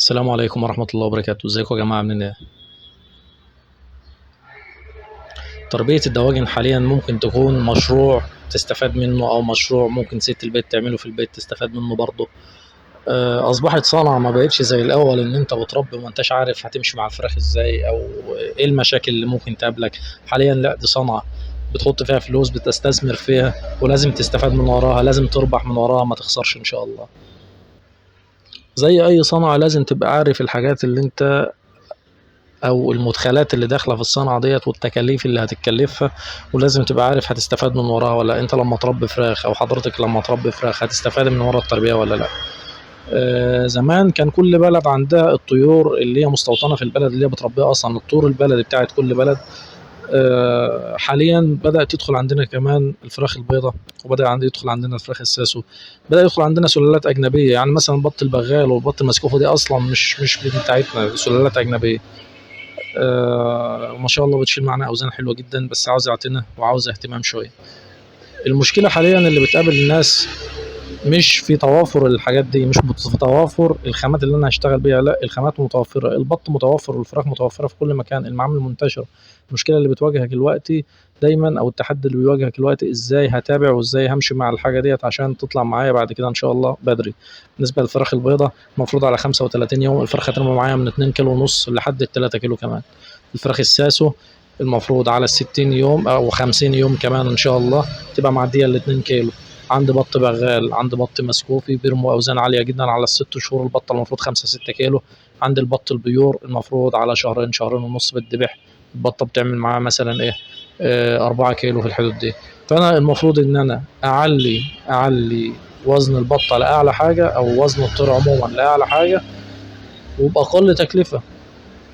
السلام عليكم ورحمة الله وبركاته. ازيكم يا جماعة عاملين ايه؟ تربية الدواجن حاليا ممكن تكون مشروع تستفاد منه او مشروع ممكن ست البيت تعمله في البيت تستفاد منه برضه. اصبحت صنعة ما بقتش زي الاول ان انت بتربي وما انتش عارف هتمشي مع الفراخ ازاي او ايه المشاكل اللي ممكن تقابلك. حاليا لا، دي صنعة بتحط فيها فلوس بتستثمر فيها ولازم تستفاد من وراها، لازم تربح من وراها ما تخسرش ان شاء الله. زي اي صنعة لازم تبقى عارف الحاجات اللي انت او المدخلات اللي داخله في الصنعه ديت والتكاليف اللي هتتكلفها، ولازم تبقى عارف هتستفاد من وراها ولا انت لما تربي فراخ او حضرتك لما تربي فراخ هتستفاد من ورا التربيه ولا لا. زمان كان كل بلد عندها الطيور اللي هي مستوطنه في البلد اللي هي بتربيها، اصلا الطور البلدي بتاعت كل بلد. حاليا بدأت تدخل عندنا كمان الفراخ البيضاء، وبدأ يدخل عندنا الفراخ الساسو، بدأ يدخل عندنا سلالات أجنبية، يعني مثلا بط البغال والبط المسكوفة دي أصلا مش بتاعتنا، سلالات أجنبية. ما شاء الله بتشيل معانا اوزان حلوه جدا، بس عاوز اعتناء وعاوز اهتمام شويه. المشكله حاليا اللي بتقابل الناس مش في توافر الحاجات دي، مش في توافر الخامات اللي انا هشتغل بيها، لا الخامات متوفره، البط متوفر والفراخ متوفره في كل مكان، المعامل منتشره. المشكله اللي بتواجهك دلوقتي دايما، او التحدي اللي بيواجهك دلوقتي، ازاي هتابع وازاي همشي مع الحاجه ديت عشان تطلع معايا بعد كده ان شاء الله بدري. بالنسبه للفراخ البيضاء المفروض على 35 يوم الفرخه ترمي معايا من 2 كيلو ونص لحد 3 كيلو كمان. الفراخ الساسو المفروض على 60 يوم او 50 يوم كمان ان شاء الله تبقى معديه ال 2 كيلو. عندي بط بغال، عندي بط مسكوفي بيرموا اوزان عاليه جدا، على الست شهور البطه المفروض 5 6 كيلو. عندي البط البيور المفروض على شهرين شهرين ونص بالذبح، البطه بتعمل معاه مثلا ايه، 4 كيلو في الحدود دي. فانا المفروض ان انا اعلي وزن البطه لاعلى حاجه، او وزن الطير عموما لاعلى حاجه، وباقل تكلفه،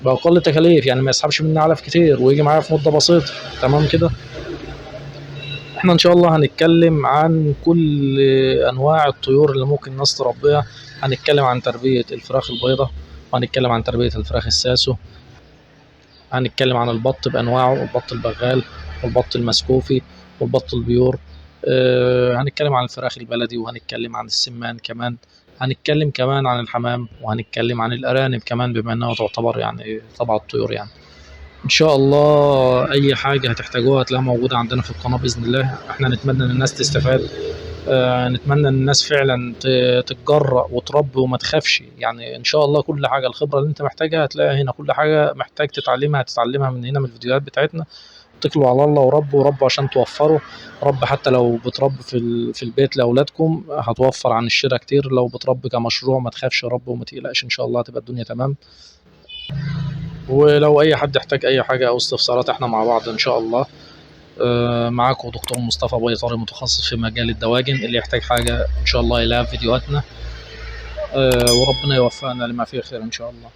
باقل تكاليف، يعني ما يسحبش مني علف كتير ويجي معايا في مده بسيطه. تمام كده. احنا ان شاء الله هنتكلم عن كل انواع الطيور اللي ممكن الناس تربيها. هنتكلم عن تربية الفراخ البيضاء، وهنتكلم عن تربية الفراخ الساسو، هنتكلم عن البط بانواعه، البط البغال والبط المسكوفي والبط البيور. هنتكلم عن الفراخ البلدي، وهنتكلم عن السمان كمان، هنتكلم كمان عن الحمام، وهنتكلم عن الارانب كمان بما انها تعتبر يعني طبع الطيور يعني. ان شاء الله اي حاجه هتحتاجوها هتلاقيها موجوده عندنا في القناه باذن الله. احنا نتمنى ان الناس تستفاد، نتمنى ان الناس فعلا تتجرأ وتربي وما تخافش. يعني ان شاء الله كل حاجه، الخبره اللي انت محتاجها هتلاقيها هنا، كل حاجه محتاج تتعلمها هتتعلمها من هنا من الفيديوهات بتاعتنا. اتكلوا على الله وربوا وربوا عشان توفروا. رب حتى لو بتربي في البيت لاولادكم هتوفر عن الشراء كتير، لو بتربي كمشروع ما تخافش رب وما تقلقش، ان شاء الله هتبقى الدنيا تمام. ولو اي حد احتاج اي حاجه او استفسارات احنا مع بعض ان شاء الله. معاكم دكتور مصطفى بيطري، متخصص في مجال الدواجن، اللي يحتاج حاجه ان شاء الله يلاقيها في فيديوهاتنا. وربنا يوفقنا لما فيه خير ان شاء الله.